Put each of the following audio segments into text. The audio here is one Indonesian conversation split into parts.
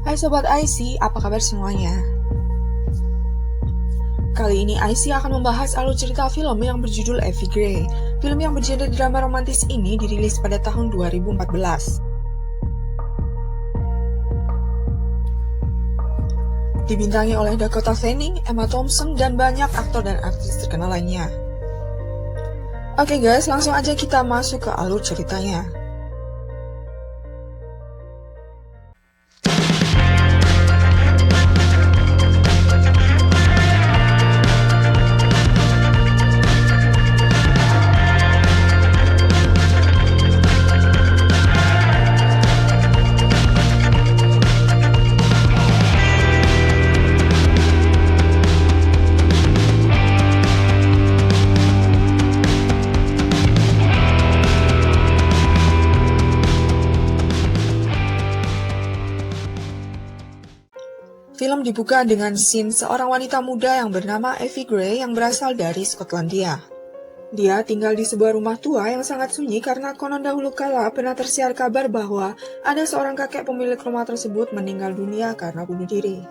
Hai Sobat IC, apa kabar semuanya? Kali ini IC akan membahas alur cerita film yang berjudul Effie Gray. Film yang bergenre drama romantis ini dirilis pada tahun 2014. Dibintangi oleh Dakota Fanning, Emma Thompson, dan banyak aktor dan aktris terkenal lainnya. Oke guys, langsung aja kita masuk ke alur ceritanya. Film dibuka dengan scene seorang wanita muda yang bernama Effie Gray yang berasal dari Skotlandia. Dia tinggal di sebuah rumah tua yang sangat sunyi karena konon dahulu kala pernah tersiar kabar bahwa ada seorang kakek pemilik rumah tersebut meninggal dunia karena bunuh diri.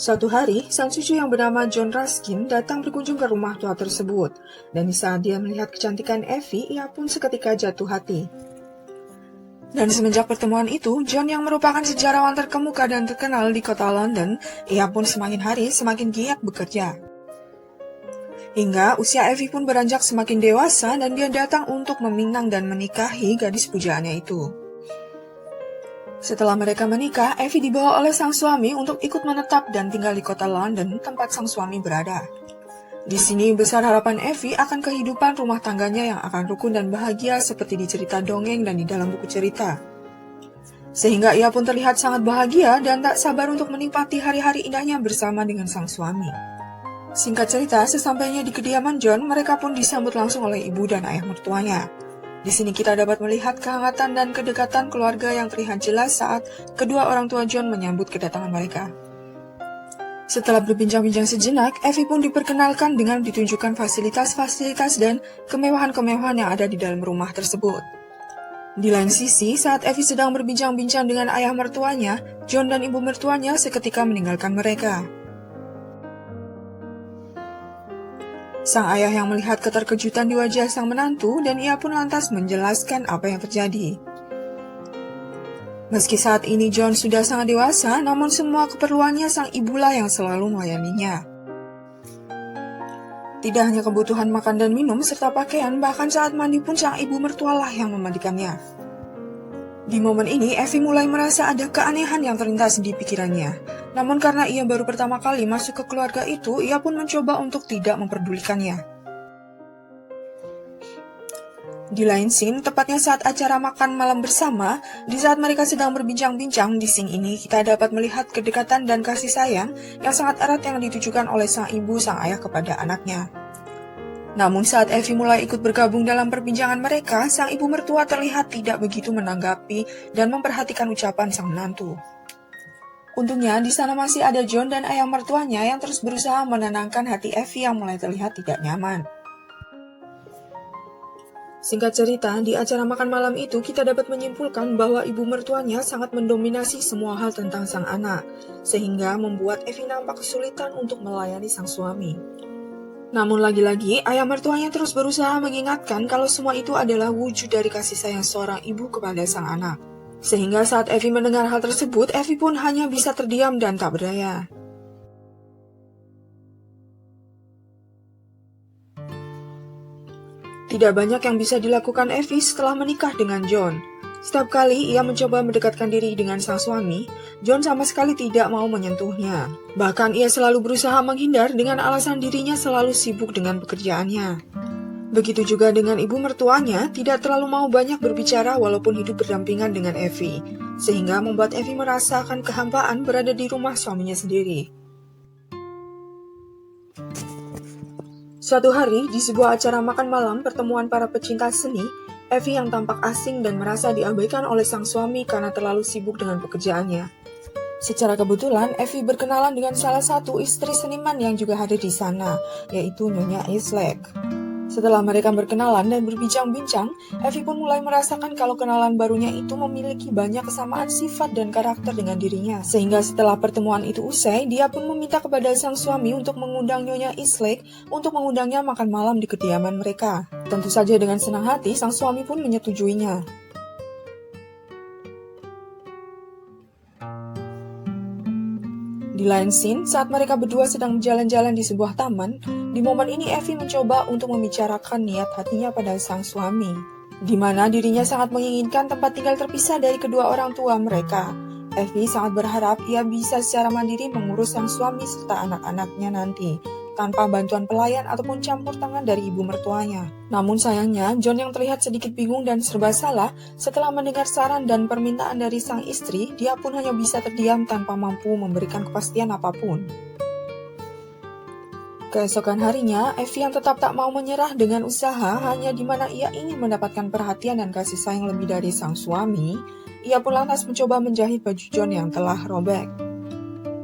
Suatu hari, sang cucu yang bernama John Ruskin datang berkunjung ke rumah tua tersebut, dan di saat dia melihat kecantikan Effie, ia pun seketika jatuh hati. Dan semenjak pertemuan itu, John yang merupakan sejarawan terkemuka dan terkenal di kota London, ia pun semakin hari semakin giat bekerja. Hingga usia Effie pun beranjak semakin dewasa dan dia datang untuk meminang dan menikahi gadis pujaannya itu. Setelah mereka menikah, Effie dibawa oleh sang suami untuk ikut menetap dan tinggal di kota London tempat sang suami berada. Di sini besar harapan Effie akan kehidupan rumah tangganya yang akan rukun dan bahagia seperti di cerita dongeng dan di dalam buku cerita. Sehingga ia pun terlihat sangat bahagia dan tak sabar untuk menikmati hari-hari indahnya bersama dengan sang suami. Singkat cerita, sesampainya di kediaman John, mereka pun disambut langsung oleh ibu dan ayah mertuanya. Di sini kita dapat melihat kehangatan dan kedekatan keluarga yang terlihat jelas saat kedua orang tua John menyambut kedatangan mereka. Setelah berbincang-bincang sejenak, Effie pun diperkenalkan dengan ditunjukkan fasilitas-fasilitas dan kemewahan-kemewahan yang ada di dalam rumah tersebut. Di lain sisi, saat Effie sedang berbincang-bincang dengan ayah mertuanya, John dan ibu mertuanya seketika meninggalkan mereka. Sang ayah yang melihat keterkejutan di wajah sang menantu dan ia pun lantas menjelaskan apa yang terjadi. Meski saat ini John sudah sangat dewasa, namun semua keperluannya sang ibulah yang selalu melayaninya. Tidak hanya kebutuhan makan dan minum serta pakaian, bahkan saat mandi pun sang ibu mertualah yang memandikannya. Di momen ini, Effie mulai merasa ada keanehan yang terlintas di pikirannya. Namun karena ia baru pertama kali masuk ke keluarga itu, ia pun mencoba untuk tidak memperdulikannya. Di lain scene, tepatnya saat acara makan malam bersama, di saat mereka sedang berbincang-bincang, di scene ini kita dapat melihat kedekatan dan kasih sayang yang sangat erat yang ditujukan oleh sang ibu sang ayah kepada anaknya. Namun saat Effie mulai ikut bergabung dalam perbincangan mereka, sang ibu mertua terlihat tidak begitu menanggapi dan memperhatikan ucapan sang menantu. Untungnya di sana masih ada John dan ayah mertuanya yang terus berusaha menenangkan hati Effie yang mulai terlihat tidak nyaman. Singkat cerita, di acara makan malam itu kita dapat menyimpulkan bahwa ibu mertuanya sangat mendominasi semua hal tentang sang anak, sehingga membuat Effie nampak kesulitan untuk melayani sang suami. Namun lagi-lagi, ayah mertuanya terus berusaha mengingatkan kalau semua itu adalah wujud dari kasih sayang seorang ibu kepada sang anak. Sehingga saat Effie mendengar hal tersebut, Effie pun hanya bisa terdiam dan tak berdaya. Tidak banyak yang bisa dilakukan Effie setelah menikah dengan John. Setiap kali ia mencoba mendekatkan diri dengan sang suami, John sama sekali tidak mau menyentuhnya. Bahkan ia selalu berusaha menghindar dengan alasan dirinya selalu sibuk dengan pekerjaannya. Begitu juga dengan ibu mertuanya, tidak terlalu mau banyak berbicara walaupun hidup berdampingan dengan Effie, sehingga membuat Effie merasakan kehampaan berada di rumah suaminya sendiri. Suatu hari, di sebuah acara makan malam pertemuan para pecinta seni, Effie yang tampak asing dan merasa diabaikan oleh sang suami karena terlalu sibuk dengan pekerjaannya. Secara kebetulan, Effie berkenalan dengan salah satu istri seniman yang juga hadir di sana, yaitu Nyonya Islek. Setelah mereka berkenalan dan berbincang-bincang, Effie pun mulai merasakan kalau kenalan barunya itu memiliki banyak kesamaan sifat dan karakter dengan dirinya. Sehingga setelah pertemuan itu usai, dia pun meminta kepada sang suami untuk mengundang Nyonya Eastlake untuk mengundangnya makan malam di kediaman mereka. Tentu saja dengan senang hati, sang suami pun menyetujuinya. Di lain scene, saat mereka berdua sedang jalan-jalan di sebuah taman, di momen ini Effie mencoba untuk membicarakan niat hatinya pada sang suami, di mana dirinya sangat menginginkan tempat tinggal terpisah dari kedua orang tua mereka. Effie sangat berharap ia bisa secara mandiri mengurus sang suami serta anak-anaknya nanti, tanpa bantuan pelayan ataupun campur tangan dari ibu mertuanya. Namun sayangnya, John yang terlihat sedikit bingung dan serba salah, setelah mendengar saran dan permintaan dari sang istri, dia pun hanya bisa terdiam tanpa mampu memberikan kepastian apapun. Keesokan harinya, Effie yang tetap tak mau menyerah dengan usaha hanya di mana ia ingin mendapatkan perhatian dan kasih sayang lebih dari sang suami, ia pun lantas mencoba menjahit baju John yang telah robek.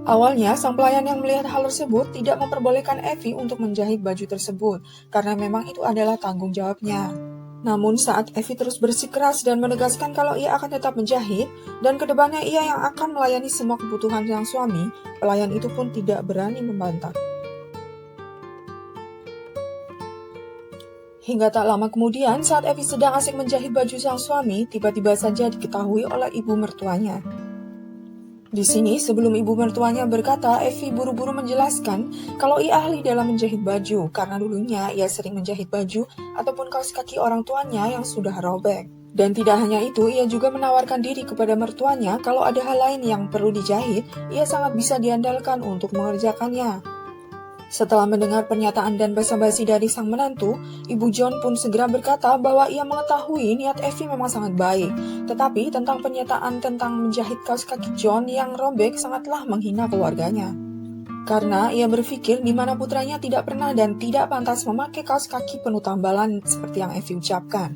Awalnya, sang pelayan yang melihat hal tersebut tidak memperbolehkan Effie untuk menjahit baju tersebut, karena memang itu adalah tanggung jawabnya. Namun saat Effie terus bersikeras dan menegaskan kalau ia akan tetap menjahit, dan kedepannya ia yang akan melayani semua kebutuhan sang suami, pelayan itu pun tidak berani membantah. Hingga tak lama kemudian, saat Effie sedang asik menjahit baju sang suami, tiba-tiba saja diketahui oleh ibu mertuanya. Di sini, sebelum ibu mertuanya berkata, Effie buru-buru menjelaskan kalau ia ahli dalam menjahit baju, karena dulunya ia sering menjahit baju ataupun kaos kaki orang tuanya yang sudah robek. Dan tidak hanya itu, ia juga menawarkan diri kepada mertuanya kalau ada hal lain yang perlu dijahit, ia sangat bisa diandalkan untuk mengerjakannya. Setelah mendengar pernyataan dan basa-basi dari sang menantu, Ibu John pun segera berkata bahwa ia mengetahui niat Effie memang sangat baik, tetapi tentang pernyataan tentang menjahit kaos kaki John yang robek sangatlah menghina keluarganya. Karena ia berpikir di mana putranya tidak pernah dan tidak pantas memakai kaos kaki penuh tambalan seperti yang Effie ucapkan.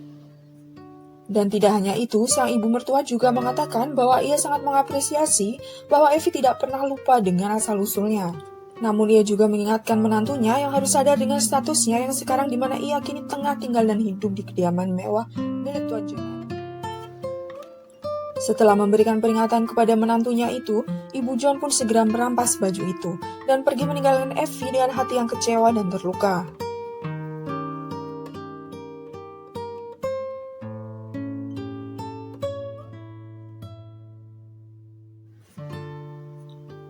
Dan tidak hanya itu, sang ibu mertua juga mengatakan bahwa ia sangat mengapresiasi bahwa Effie tidak pernah lupa dengan asal-usulnya. Namun ia juga mengingatkan menantunya yang harus sadar dengan statusnya yang sekarang di mana ia kini tengah tinggal dan hidup di kediaman mewah milik Tuan John. Setelah memberikan peringatan kepada menantunya itu, Ibu John pun segera merampas baju itu dan pergi meninggalkan Effie dengan hati yang kecewa dan terluka.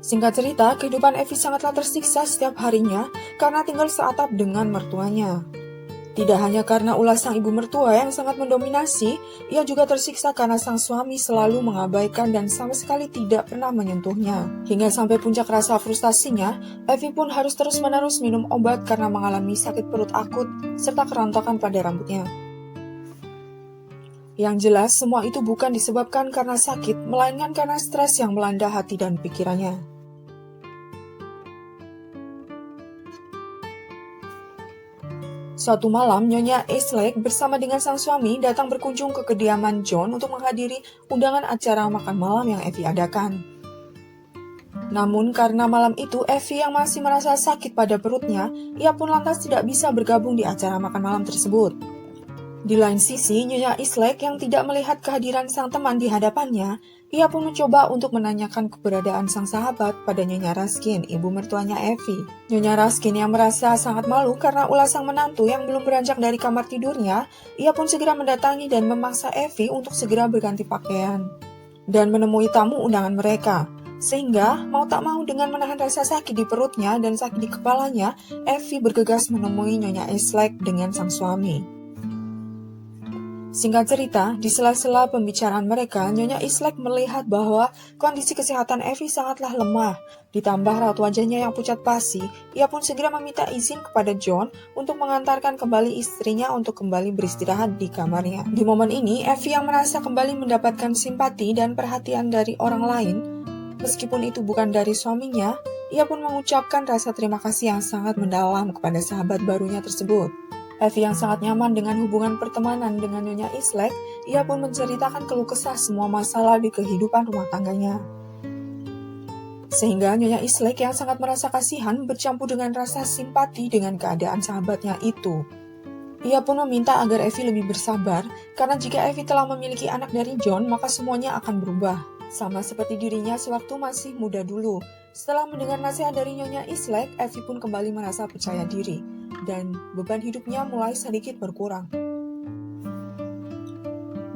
Singkat cerita, kehidupan Effie sangatlah tersiksa setiap harinya karena tinggal seatap dengan mertuanya. Tidak hanya karena ulah sang ibu mertua yang sangat mendominasi, ia juga tersiksa karena sang suami selalu mengabaikan dan sama sekali tidak pernah menyentuhnya. Hingga sampai puncak rasa frustasinya, Effie pun harus terus-menerus minum obat karena mengalami sakit perut akut serta kerontokan pada rambutnya. Yang jelas, semua itu bukan disebabkan karena sakit, melainkan karena stres yang melanda hati dan pikirannya. Suatu malam, Nyonya Eastlake bersama dengan sang suami datang berkunjung ke kediaman John untuk menghadiri undangan acara makan malam yang Effie adakan. Namun karena malam itu Effie yang masih merasa sakit pada perutnya, ia pun lantas tidak bisa bergabung di acara makan malam tersebut. Di lain sisi, Nyonya Eastlake yang tidak melihat kehadiran sang teman di hadapannya, ia pun mencoba untuk menanyakan keberadaan sang sahabat pada Nyonya Ruskin, ibu mertuanya Effie. Nyonya Ruskin yang merasa sangat malu karena ulah sang menantu yang belum beranjak dari kamar tidurnya, ia pun segera mendatangi dan memaksa Effie untuk segera berganti pakaian dan menemui tamu undangan mereka. Sehingga, mau tak mau dengan menahan rasa sakit di perutnya dan sakit di kepalanya, Effie bergegas menemui Nyonya Eastlake dengan sang suami. Singkat cerita, di sela-sela pembicaraan mereka, Nyonya Eastlake melihat bahwa kondisi kesehatan Effie sangatlah lemah. Ditambah raut wajahnya yang pucat pasi, ia pun segera meminta izin kepada John untuk mengantarkan kembali istrinya untuk kembali beristirahat di kamarnya. Di momen ini, Effie yang merasa kembali mendapatkan simpati dan perhatian dari orang lain, meskipun itu bukan dari suaminya, ia pun mengucapkan rasa terima kasih yang sangat mendalam kepada sahabat barunya tersebut. Effie yang sangat nyaman dengan hubungan pertemanan dengan Nyonya Eastlake, ia pun menceritakan keluh kesah semua masalah di kehidupan rumah tangganya. Sehingga Nyonya Eastlake yang sangat merasa kasihan bercampur dengan rasa simpati dengan keadaan sahabatnya itu. Ia pun meminta agar Evie lebih bersabar, karena jika Evie telah memiliki anak dari John, maka semuanya akan berubah. Sama seperti dirinya sewaktu masih muda dulu. Setelah mendengar nasihat dari Nyonya Eastlake, Evie pun kembali merasa percaya diri, dan beban hidupnya mulai sedikit berkurang.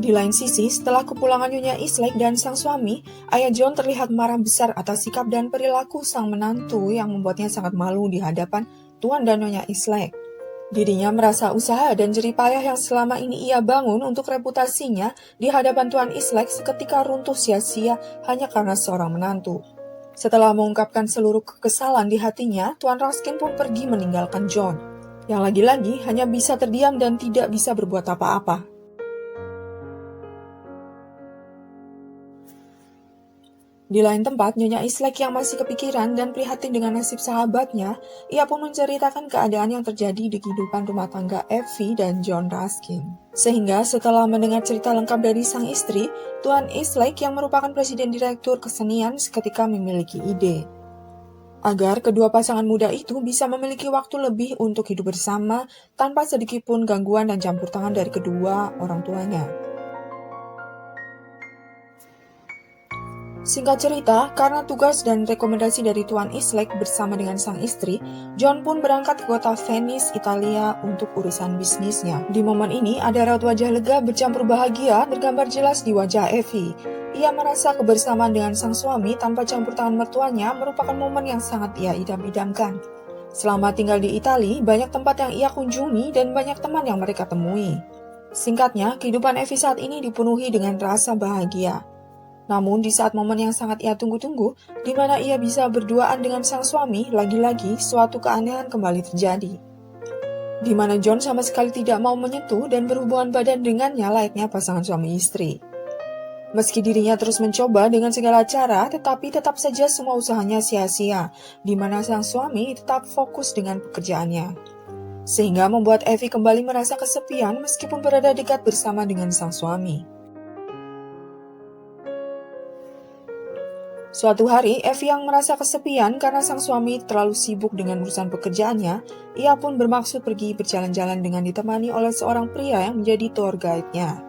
Di lain sisi, setelah kepulangan Nyonya Eastlake dan sang suami, ayah John terlihat marah besar atas sikap dan perilaku sang menantu yang membuatnya sangat malu di hadapan Tuan dan Nyonya Eastlake. Dirinya merasa usaha dan jerih payah yang selama ini ia bangun untuk reputasinya di hadapan Tuan Eastlake seketika runtuh sia-sia hanya karena seorang menantu. Setelah mengungkapkan seluruh kekesalan di hatinya, Tuan Ruskin pun pergi meninggalkan John, yang lagi-lagi hanya bisa terdiam dan tidak bisa berbuat apa-apa. Di lain tempat, Nyonya Eastlake yang masih kepikiran dan prihatin dengan nasib sahabatnya, ia pun menceritakan keadaan yang terjadi di kehidupan rumah tangga Evie dan John Ruskin. Sehingga setelah mendengar cerita lengkap dari sang istri, Tuan Eastlake yang merupakan presiden direktur kesenian seketika memiliki ide. Agar kedua pasangan muda itu bisa memiliki waktu lebih untuk hidup bersama tanpa sedikitpun gangguan dan campur tangan dari kedua orang tuanya. Singkat cerita, karena tugas dan rekomendasi dari Tuan Eastlake bersama dengan sang istri, John pun berangkat ke kota Venice, Italia untuk urusan bisnisnya. Di momen ini, ada raut wajah lega bercampur bahagia tergambar jelas di wajah Evie. Ia merasa kebersamaan dengan sang suami tanpa campur tangan mertuanya merupakan momen yang sangat ia idam-idamkan. Selama tinggal di Italia, banyak tempat yang ia kunjungi dan banyak teman yang mereka temui. Singkatnya, kehidupan Evie saat ini dipenuhi dengan rasa bahagia. Namun di saat momen yang sangat ia tunggu-tunggu, di mana ia bisa berduaan dengan sang suami, lagi-lagi suatu keanehan kembali terjadi. Di mana John sama sekali tidak mau menyentuh dan berhubungan badan dengannya layaknya pasangan suami istri. Meski dirinya terus mencoba dengan segala cara, tetapi tetap saja semua usahanya sia-sia, di mana sang suami tetap fokus dengan pekerjaannya. Sehingga membuat Evie kembali merasa kesepian meskipun berada dekat bersama dengan sang suami. Suatu hari, Evie yang merasa kesepian karena sang suami terlalu sibuk dengan urusan pekerjaannya, ia pun bermaksud pergi berjalan-jalan dengan ditemani oleh seorang pria yang menjadi tour guide-nya.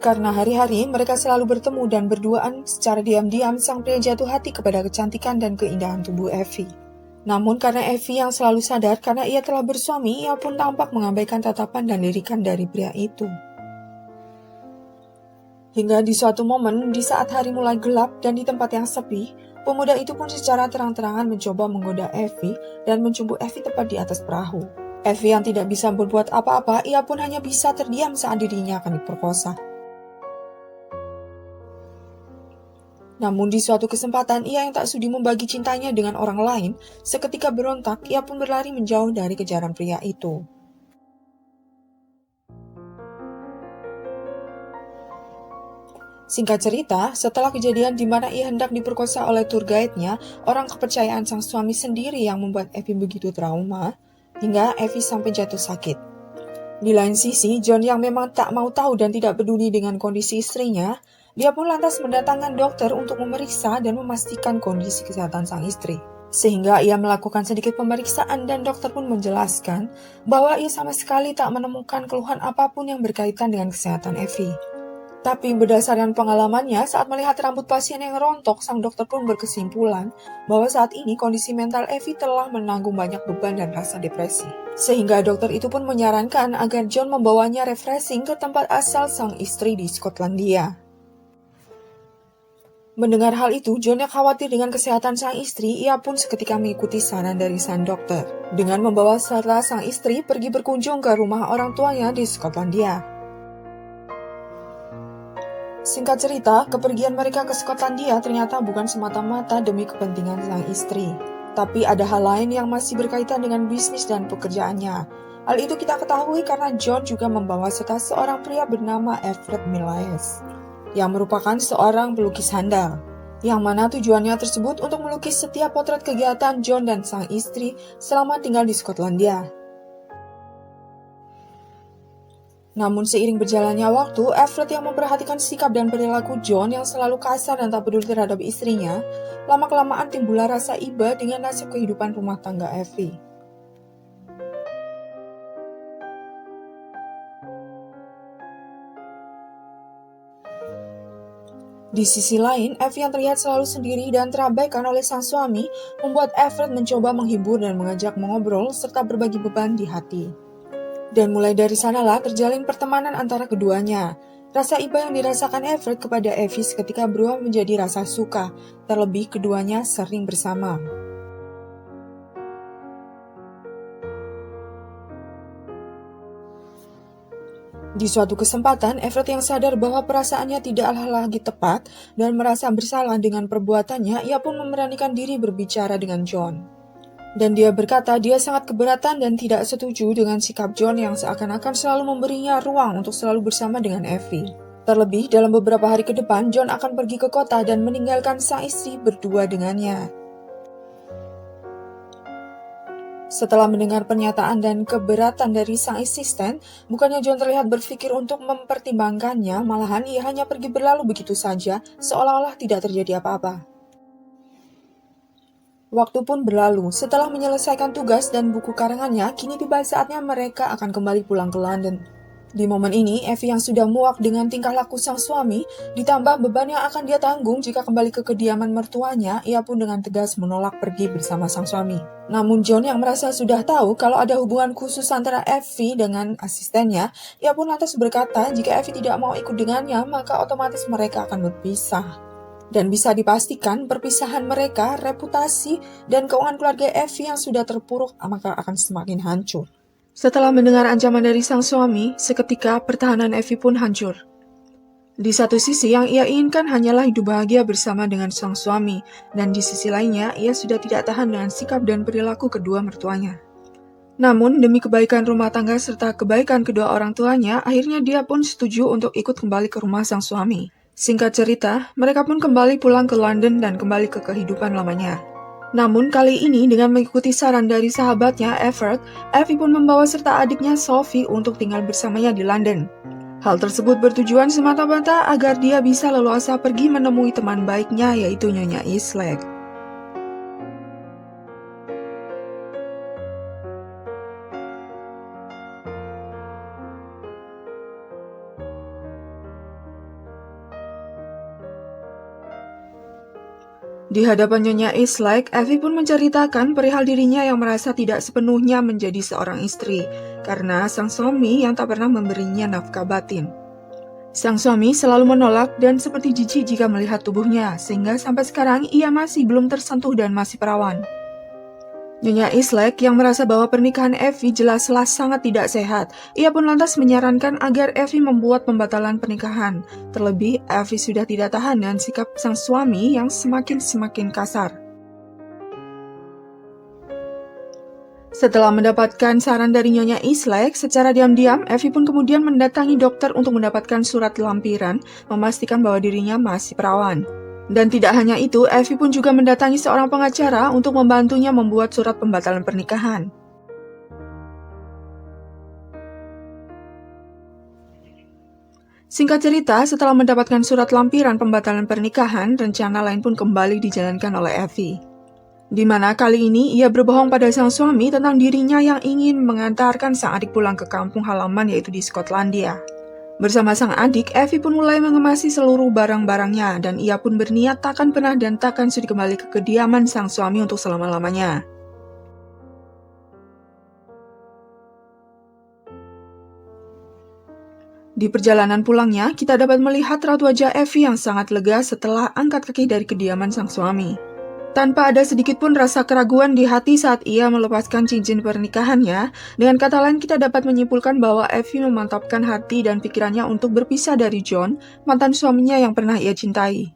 Karena hari-hari mereka selalu bertemu dan berduaan, secara diam-diam sang pria jatuh hati kepada kecantikan dan keindahan tubuh Evie. Namun karena Evie yang selalu sadar karena ia telah bersuami, ia pun tampak mengabaikan tatapan dan lirikan dari pria itu. Hingga di suatu momen, di saat hari mulai gelap dan di tempat yang sepi, pemuda itu pun secara terang-terangan mencoba menggoda Evie dan mencumbu Evie tepat di atas perahu. Evie yang tidak bisa berbuat apa-apa, ia pun hanya bisa terdiam saat dirinya akan diperkosa. Namun di suatu kesempatan, ia yang tak sudi membagi cintanya dengan orang lain, seketika berontak, ia pun berlari menjauh dari kejaran pria itu. Singkat cerita, setelah kejadian di mana ia hendak diperkosa oleh tour guide-nya, orang kepercayaan sang suami sendiri yang membuat Evie begitu trauma, hingga Evie sampai jatuh sakit. Di lain sisi, John yang memang tak mau tahu dan tidak peduli dengan kondisi istrinya, dia pun lantas mendatangkan dokter untuk memeriksa dan memastikan kondisi kesehatan sang istri. Sehingga ia melakukan sedikit pemeriksaan dan dokter pun menjelaskan bahwa ia sama sekali tak menemukan keluhan apapun yang berkaitan dengan kesehatan Evie. Tapi berdasarkan pengalamannya saat melihat rambut pasien yang rontok, sang dokter pun berkesimpulan bahwa saat ini kondisi mental Evie telah menanggung banyak beban dan rasa depresi. Sehingga dokter itu pun menyarankan agar John membawanya refreshing ke tempat asal sang istri di Skotlandia. Mendengar hal itu, John yang khawatir dengan kesehatan sang istri, ia pun seketika mengikuti saran dari sang dokter, dengan membawa serta sang istri pergi berkunjung ke rumah orang tuanya di Skotlandia. Singkat cerita, kepergian mereka ke Skotlandia ternyata bukan semata-mata demi kepentingan sang istri. Tapi ada hal lain yang masih berkaitan dengan bisnis dan pekerjaannya. Hal itu kita ketahui karena John juga membawa serta seorang pria bernama Alfred Millais, yang merupakan seorang pelukis handal, yang mana tujuannya tersebut untuk melukis setiap potret kegiatan John dan sang istri selama tinggal di Skotlandia. Namun seiring berjalannya waktu, Alfred yang memperhatikan sikap dan perilaku John yang selalu kasar dan tak peduli terhadap istrinya, lama-kelamaan timbullah rasa iba dengan nasib kehidupan rumah tangga Evie. Di sisi lain, Effie yang terlihat selalu sendiri dan terabaikan oleh sang suami membuat Everett mencoba menghibur dan mengajak mengobrol serta berbagi beban di hati. Dan mulai dari sanalah terjalin pertemanan antara keduanya. Rasa iba yang dirasakan Everett kepada Effie seketika berubah menjadi rasa suka, terlebih keduanya sering bersama. Di suatu kesempatan, Everett yang sadar bahwa perasaannya tidaklah lagi tepat dan merasa bersalah dengan perbuatannya, ia pun memberanikan diri berbicara dengan John. Dan dia berkata dia sangat keberatan dan tidak setuju dengan sikap John yang seakan-akan selalu memberinya ruang untuk selalu bersama dengan Effie. Terlebih, dalam beberapa hari ke depan, John akan pergi ke kota dan meninggalkan sang istri berdua dengannya. Setelah mendengar pernyataan dan keberatan dari sang asisten, bukannya John terlihat berpikir untuk mempertimbangkannya, malahan ia hanya pergi berlalu begitu saja, seolah-olah tidak terjadi apa-apa. Waktu pun berlalu, setelah menyelesaikan tugas dan buku karangannya, kini tiba saatnya mereka akan kembali pulang ke London. Di momen ini, Effie yang sudah muak dengan tingkah laku sang suami, ditambah beban yang akan dia tanggung jika kembali ke kediaman mertuanya, ia pun dengan tegas menolak pergi bersama sang suami. Namun John yang merasa sudah tahu kalau ada hubungan khusus antara Effie dengan asistennya, ia pun lantas berkata jika Effie tidak mau ikut dengannya, maka otomatis mereka akan berpisah. Dan bisa dipastikan perpisahan mereka, reputasi, dan keuangan keluarga Effie yang sudah terpuruk maka akan semakin hancur. Setelah mendengar ancaman dari sang suami, seketika pertahanan Effie pun hancur. Di satu sisi yang ia inginkan hanyalah hidup bahagia bersama dengan sang suami, dan di sisi lainnya ia sudah tidak tahan dengan sikap dan perilaku kedua mertuanya. Namun demi kebaikan rumah tangga serta kebaikan kedua orang tuanya, akhirnya dia pun setuju untuk ikut kembali ke rumah sang suami. Singkat cerita, mereka pun kembali pulang ke London dan kembali ke kehidupan lamanya. Namun kali ini dengan mengikuti saran dari sahabatnya Everett, Effie pun membawa serta adiknya Sophie untuk tinggal bersamanya di London. Hal tersebut bertujuan semata-mata agar dia bisa leluasa pergi menemui teman baiknya yaitu Nyonya Eastlake. Di hadapan Nyonya Eastlake, Effie pun menceritakan perihal dirinya yang merasa tidak sepenuhnya menjadi seorang istri, karena sang suami yang tak pernah memberinya nafkah batin. Sang suami selalu menolak dan seperti jijik jika melihat tubuhnya, sehingga sampai sekarang ia masih belum tersentuh dan masih perawan. Nyonya Eastlake yang merasa bahwa pernikahan Effie jelaslah sangat tidak sehat, ia pun lantas menyarankan agar Effie membuat pembatalan pernikahan. Terlebih, Effie sudah tidak tahan dengan sikap sang suami yang semakin kasar. Setelah mendapatkan saran dari Nyonya Eastlake, secara diam-diam, Effie pun kemudian mendatangi dokter untuk mendapatkan surat lampiran, memastikan bahwa dirinya masih perawan. Dan tidak hanya itu, Effie pun juga mendatangi seorang pengacara untuk membantunya membuat surat pembatalan pernikahan. Singkat cerita, setelah mendapatkan surat lampiran pembatalan pernikahan, rencana lain pun kembali dijalankan oleh Effie. Di mana kali ini ia berbohong pada sang suami tentang dirinya yang ingin mengantarkan sang adik pulang ke kampung halaman yaitu di Skotlandia. Bersama sang adik, Effie pun mulai mengemasi seluruh barang-barangnya dan ia pun berniat takkan pernah dan takkan sudi kembali ke kediaman sang suami untuk selama-lamanya. Di perjalanan pulangnya, kita dapat melihat raut wajah Effie yang sangat lega setelah angkat kaki dari kediaman sang suami. Tanpa ada sedikit pun rasa keraguan di hati saat ia melepaskan cincin pernikahannya, dengan kata lain kita dapat menyimpulkan bahwa Effie memantapkan hati dan pikirannya untuk berpisah dari John, mantan suaminya yang pernah ia cintai.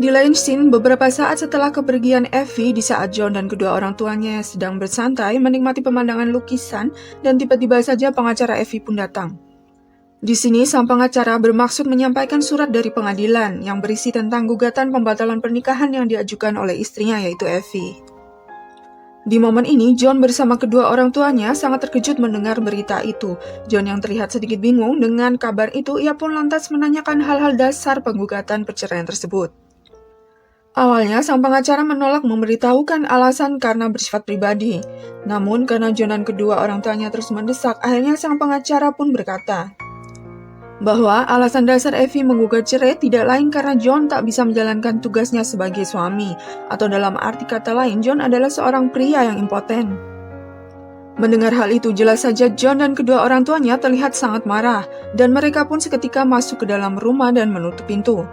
Di lain scene, beberapa saat setelah kepergian Effie, di saat John dan kedua orang tuanya sedang bersantai menikmati pemandangan lukisan, dan tiba-tiba saja pengacara Effie pun datang. Di sini, sang pengacara bermaksud menyampaikan surat dari pengadilan yang berisi tentang gugatan pembatalan pernikahan yang diajukan oleh istrinya yaitu Effie. Di momen ini, John bersama kedua orang tuanya sangat terkejut mendengar berita itu. John yang terlihat sedikit bingung dengan kabar itu, ia pun lantas menanyakan hal-hal dasar penggugatan perceraian tersebut. Awalnya, sang pengacara menolak memberitahukan alasan karena bersifat pribadi. Namun, karena John dan kedua orang tuanya terus mendesak, akhirnya sang pengacara pun berkata bahwa alasan dasar Evie menggugat cerai tidak lain karena John tak bisa menjalankan tugasnya sebagai suami, atau dalam arti kata lain, John adalah seorang pria yang impoten. Mendengar hal itu, jelas saja John dan kedua orang tuanya terlihat sangat marah, dan mereka pun seketika masuk ke dalam rumah dan menutup pintu.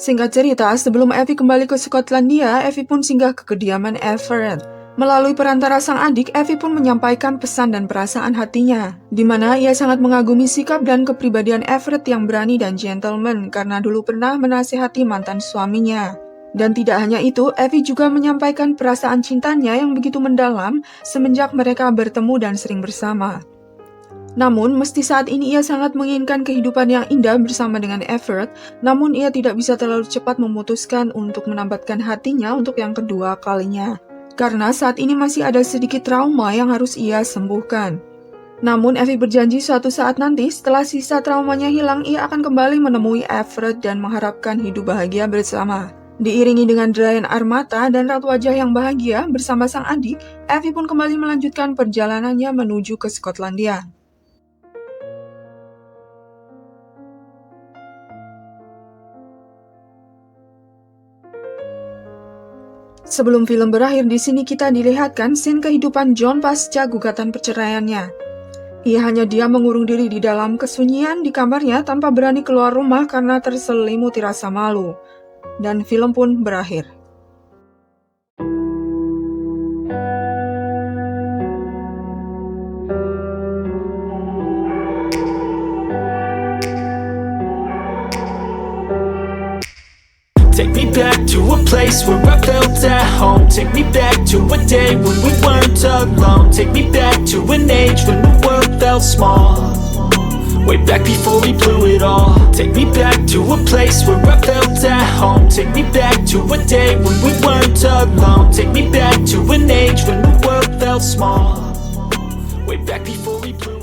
Singkat cerita, sebelum Evie kembali ke Skotlandia, Evie pun singgah ke kediaman Everett. Melalui perantara sang adik, Evie pun menyampaikan pesan dan perasaan hatinya, di mana ia sangat mengagumi sikap dan kepribadian Everett yang berani dan gentleman karena dulu pernah menasihati mantan suaminya. Dan tidak hanya itu, Evie juga menyampaikan perasaan cintanya yang begitu mendalam semenjak mereka bertemu dan sering bersama. Namun, meski saat ini ia sangat menginginkan kehidupan yang indah bersama dengan Everett, namun ia tidak bisa terlalu cepat memutuskan untuk menambatkan hatinya untuk yang kedua kalinya. Karena saat ini masih ada sedikit trauma yang harus ia sembuhkan. Namun, Evie berjanji suatu saat nanti, setelah sisa traumanya hilang, ia akan kembali menemui Everett dan mengharapkan hidup bahagia bersama. Diiringi dengan derayan air mata dan raut wajah yang bahagia bersama sang adik, Evie pun kembali melanjutkan perjalanannya menuju ke Skotlandia. Sebelum film berakhir, di sini kita dilihatkan scene kehidupan John pasca gugatan perceraiannya. Ia hanya diam mengurung diri di dalam kesunyian di kamarnya tanpa berani keluar rumah karena terselimuti rasa malu. Dan film pun berakhir. Take me back to a place where I felt at home. Take me back to a day when we weren't alone. Take me back to an age when the world felt small. Way back before we blew it all. Take me back to a place where I felt at home. Take me back to a day when we weren't alone. Take me back to an age when the world felt small. Way back before we blew it all.